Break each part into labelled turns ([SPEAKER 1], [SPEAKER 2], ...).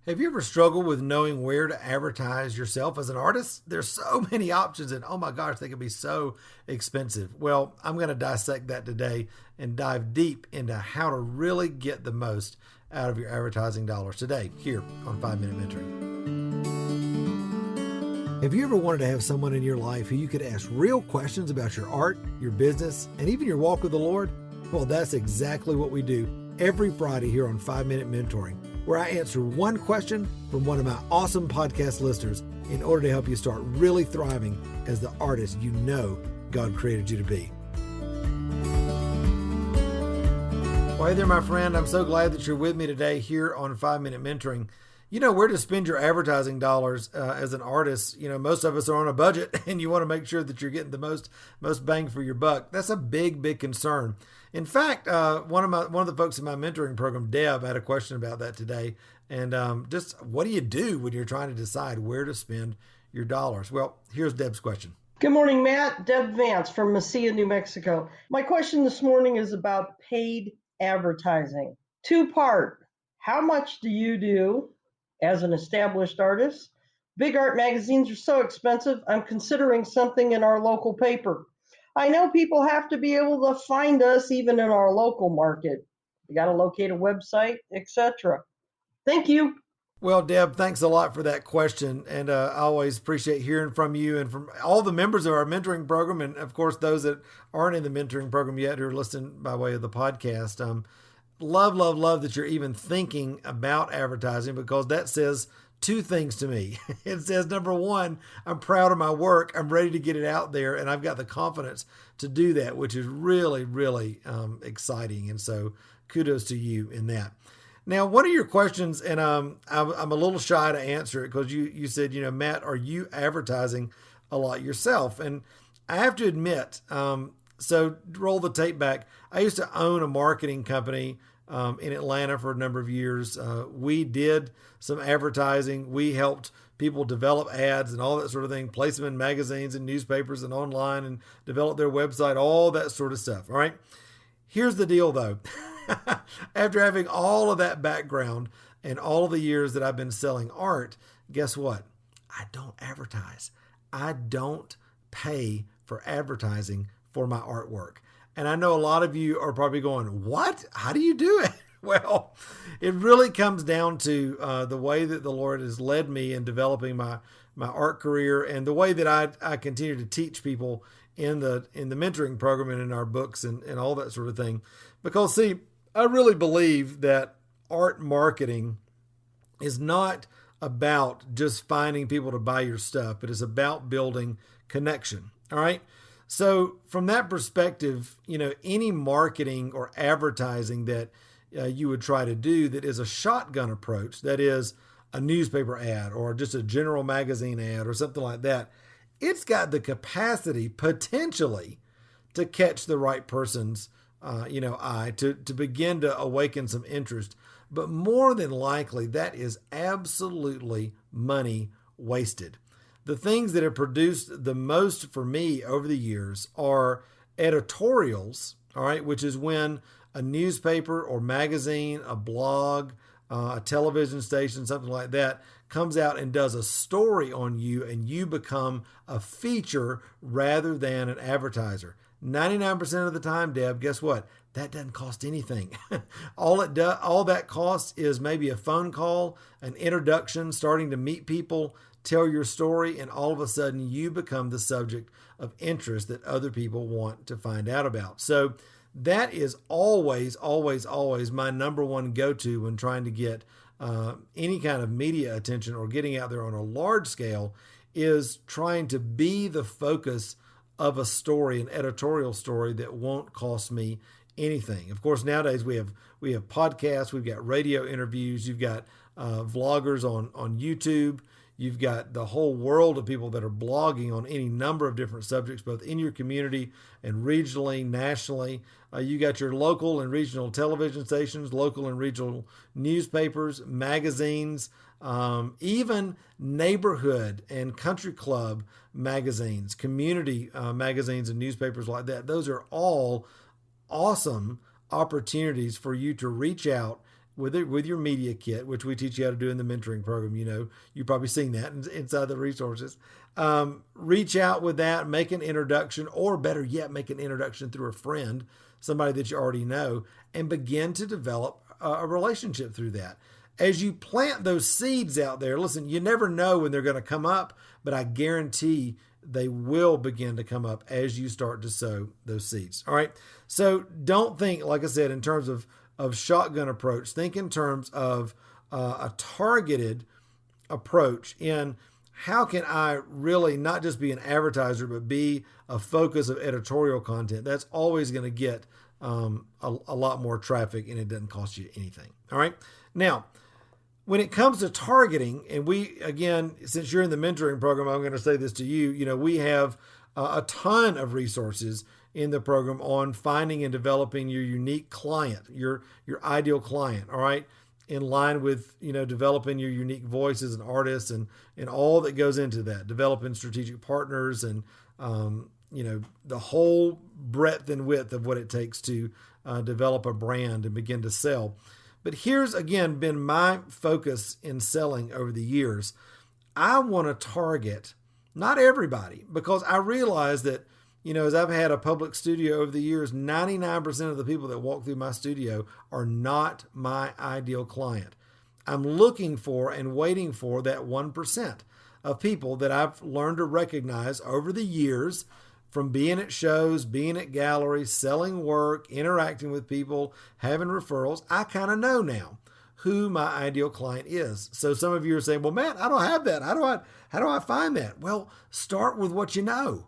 [SPEAKER 1] Have you ever struggled with knowing where to advertise yourself as an artist? There's so many options, and oh my gosh, they can be so expensive. Well, I'm going to dissect that today and dive deep into how to really get the most out of your advertising dollars today here on 5 Minute Mentoring. Have you ever wanted to have someone in your life who you could ask real questions about your art, your business, and even your walk with the Lord? Well, that's exactly what we do every Friday here on 5 Minute Mentoring, where I answer one question from one of my awesome podcast listeners in order to help you start really thriving as the artist you know God created you to be. Well, hey there, my friend. I'm so glad that you're with me today here on 5 Minute Mentoring. You know where to spend your advertising dollars as an artist. You know, most of us are on a budget and you want to make sure that you're getting the most bang for your buck. That's a big concern. In fact, one of the folks in my mentoring program, Deb, had a question about that today. And just what do you do when you're trying to decide where to spend your dollars? Well, here's Deb's question.
[SPEAKER 2] Good morning, Matt. Deb Vance from Mesilla, New Mexico. My question this morning is about paid advertising. Two-part. How much do you do as an established artist? Big art magazines are so expensive, I'm considering something in our local paper. I know people have to be able to find us even in our local market. You got to locate a website, etc. Thank you.
[SPEAKER 1] Well, Deb, thanks a lot for that question. And I always appreciate hearing from you and from all the members of our mentoring program. And of course, those that aren't in the mentoring program yet who are listening by way of the podcast. Love that you're even thinking about advertising, because that says two things to me. It says, number one, I'm proud of my work. I'm ready to get it out there, and I've got the confidence to do that, which is really exciting. And so kudos to you in that. Now, one of your questions, and I'm a little shy to answer it because you said, Matt, are you advertising a lot yourself? And I have to admit, so roll the tape back. I used to own a marketing company in Atlanta for a number of years. We did some advertising. We helped people develop ads and all that sort of thing, place them in magazines and newspapers and online and develop their website, all that sort of stuff. All right. Here's the deal though. After having all of that background and all of the years that I've been selling art, guess what? I don't advertise. I don't pay for advertising for my artwork. And I know a lot of you are probably going, what? How do you do it? Well, it really comes down to the way that the Lord has led me in developing my art career, and the way that I continue to teach people in the mentoring program and in our books and all that sort of thing. Because see, I really believe that art marketing is not about just finding people to buy your stuff, but it's about building connection. All right. So from that perspective, any marketing or advertising that you would try to do that is a shotgun approach, that is a newspaper ad or just a general magazine ad or something like that, it's got the capacity potentially to catch the right person's eye, to begin to awaken some interest. But more than likely, that is absolutely money wasted. The things that have produced the most for me over the years are editorials, all right, which is when a newspaper or magazine, a blog, a television station, something like that, comes out and does a story on you, and you become a feature rather than an advertiser. 99% of the time, Deb, guess what? That doesn't cost anything. All that costs is maybe a phone call, an introduction, starting to meet people, tell your story, and all of a sudden you become the subject of interest that other people want to find out about. So that is always my number one go-to when trying to get any kind of media attention or getting out there on a large scale, is trying to be the focus of a story, an editorial story that won't cost me anything. Of course, nowadays we have podcasts, we've got radio interviews, you've got vloggers on YouTube. You've got the whole world of people that are blogging on any number of different subjects, both in your community and regionally, nationally. You got your local and regional television stations, local and regional newspapers, magazines, even neighborhood and country club magazines, community magazines and newspapers like that. Those are all awesome opportunities for you to reach out with your media kit, which we teach you how to do in the mentoring program. You've probably seen that inside the resources. Reach out with that, make an introduction, or better yet, make an introduction through a friend, somebody that you already know, and begin to develop a relationship through that. As you plant those seeds out there, listen, you never know when they're going to come up, but I guarantee they will begin to come up as you start to sow those seeds. All right. So don't think, like I said, in terms of shotgun approach. Think in terms of a targeted approach in how can I really not just be an advertiser, but be a focus of editorial content. That's always going to get a lot more traffic, and it doesn't cost you anything. All right. Now, when it comes to targeting, and again, since you're in the mentoring program, I'm going to say this to you, we have a ton of resources in the program on finding and developing your unique client, your ideal client. All right. In line with, developing your unique voice as an artist and all that goes into that, developing strategic partners and, the whole breadth and width of what it takes to develop a brand and begin to sell. But here's, again, been my focus in selling over the years. I want to target not everybody, because I realize that, as I've had a public studio over the years, 99% of the people that walk through my studio are not my ideal client. I'm looking for and waiting for that 1% of people that I've learned to recognize over the years from being at shows, being at galleries, selling work, interacting with people, having referrals. I kind of know now who my ideal client is. So some of you are saying, well, Matt, I don't have that. How do I find that? Well, start with what you know.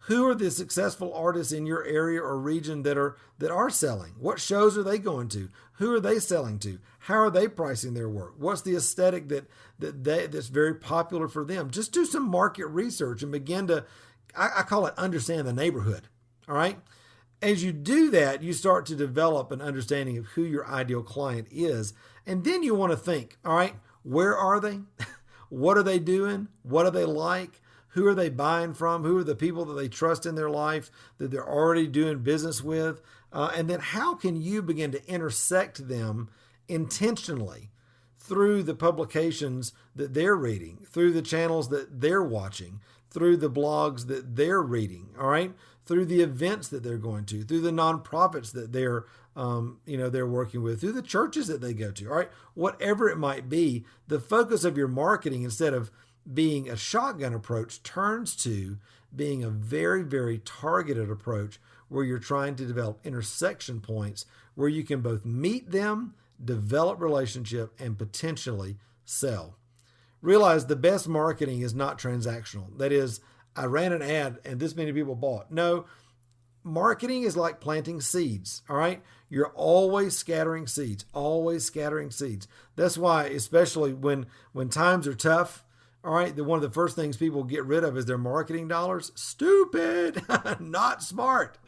[SPEAKER 1] Who are the successful artists in your area or region that are selling? What shows are they going to? Who are they selling to? How are they pricing their work? What's the aesthetic that's very popular for them? Just do some market research and begin to, I call it, understand the neighborhood. All right. As you do that, you start to develop an understanding of who your ideal client is. And then you want to think, all right, where are they? What are they doing? What are they like? Who are they buying from? Who are the people that they trust in their life, that they're already doing business with? And then how can you begin to intersect them intentionally through the publications that they're reading, through the channels that they're watching, through the blogs that they're reading, all right? Through the events that they're going to, through the nonprofits that they're working with, through the churches that they go to, all right? Whatever it might be, the focus of your marketing, instead of being a shotgun approach, turns to being a very, very targeted approach where you're trying to develop intersection points where you can both meet them, develop relationship, and potentially sell. Realize the best marketing is not transactional. That is, I ran an ad and this many people bought. No, marketing is like planting seeds. All right. You're always scattering seeds, always scattering seeds. That's why, especially when times are tough, all right, one of the first things people get rid of is their marketing dollars. Stupid, not smart.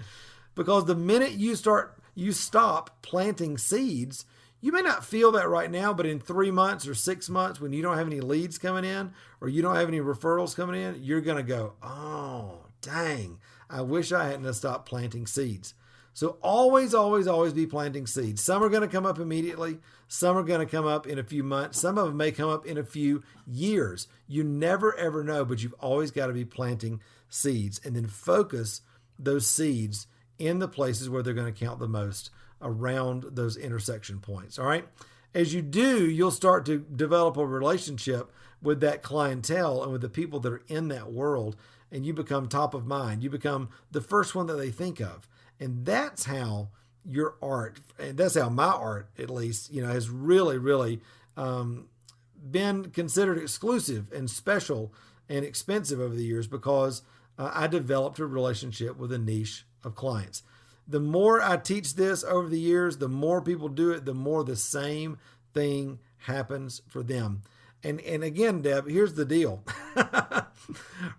[SPEAKER 1] Because the minute you stop planting seeds, you may not feel that right now, but in 3 months or 6 months, when you don't have any leads coming in or you don't have any referrals coming in, you're going to go, oh, dang, I wish I hadn't have stopped planting seeds. So always, always, always be planting seeds. Some are going to come up immediately. Some are going to come up in a few months. Some of them may come up in a few years. You never, ever know, but you've always got to be planting seeds and then focus those seeds in the places where they're going to count the most around those intersection points. All right. As you do, you'll start to develop a relationship with that clientele and with the people that are in that world, and you become top of mind. You become the first one that they think of. And that's how your art, and that's how my art, at least, has really, really been considered exclusive and special and expensive over the years, because I developed a relationship with a niche of clients. The more I teach this over the years, the more people do it, the more the same thing happens for them. And again, Deb, here's the deal.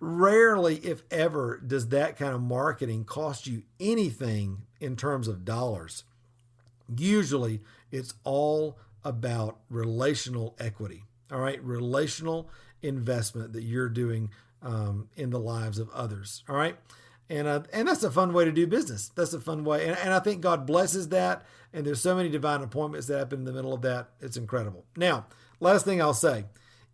[SPEAKER 1] Rarely, if ever, does that kind of marketing cost you anything in terms of dollars. Usually, it's all about relational equity. All right, relational investment that you're doing in the lives of others. All right. And that's a fun way to do business. That's a fun way. And I think God blesses that. And there's so many divine appointments that happen in the middle of that. It's incredible. Now, last thing I'll say,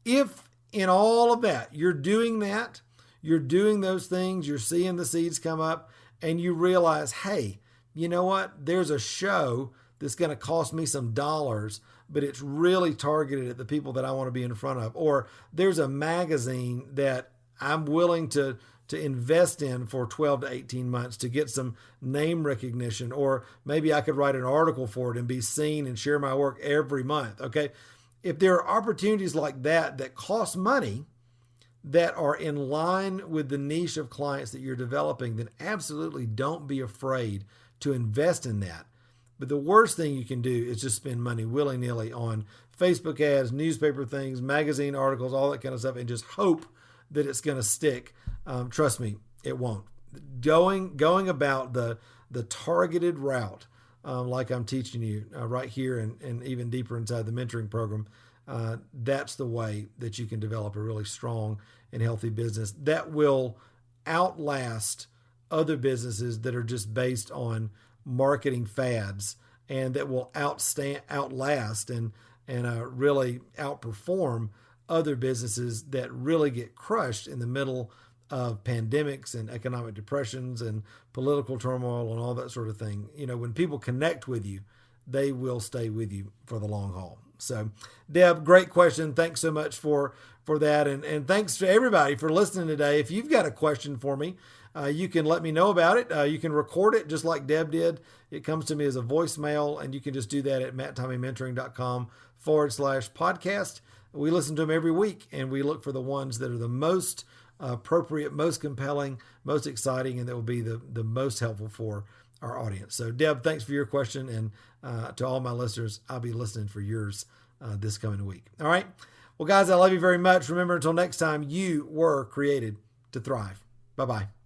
[SPEAKER 1] if in all of that, you're doing those things, you're seeing the seeds come up, and you realize, hey, you know what? There's a show that's going to cost me some dollars, but it's really targeted at the people that I want to be in front of. Or there's a magazine that I'm willing to invest in for 12 to 18 months to get some name recognition, or maybe I could write an article for it and be seen and share my work every month. Okay. If there are opportunities like that cost money, that are in line with the niche of clients that you're developing, then absolutely don't be afraid to invest in that. But the worst thing you can do is just spend money willy-nilly on Facebook ads, newspaper things, magazine articles, all that kind of stuff, and just hope that it's going to stick. Trust me, it won't. Going about the targeted route, like I'm teaching you right here and even deeper inside the mentoring program, that's the way that you can develop a really strong and healthy business that will outlast other businesses that are just based on marketing fads, and that will outlast and really outperform other businesses that really get crushed in the middle of pandemics and economic depressions and political turmoil and all that sort of thing. You know, when people connect with you, they will stay with you for the long haul. So, Deb, great question. Thanks so much for that. And thanks to everybody for listening today. If you've got a question for me, you can let me know about it. You can record it just like Deb did. It comes to me as a voicemail, and you can just do that at matttommeymentoring.com/podcast. We listen to them every week, and we look for the ones that are the most appropriate, most compelling, most exciting, and that will be the most helpful for our audience. So, Deb, thanks for your question. And to all my listeners, I'll be listening for yours this coming week. All right. Well, guys, I love you very much. Remember, until next time, you were created to thrive. Bye-bye.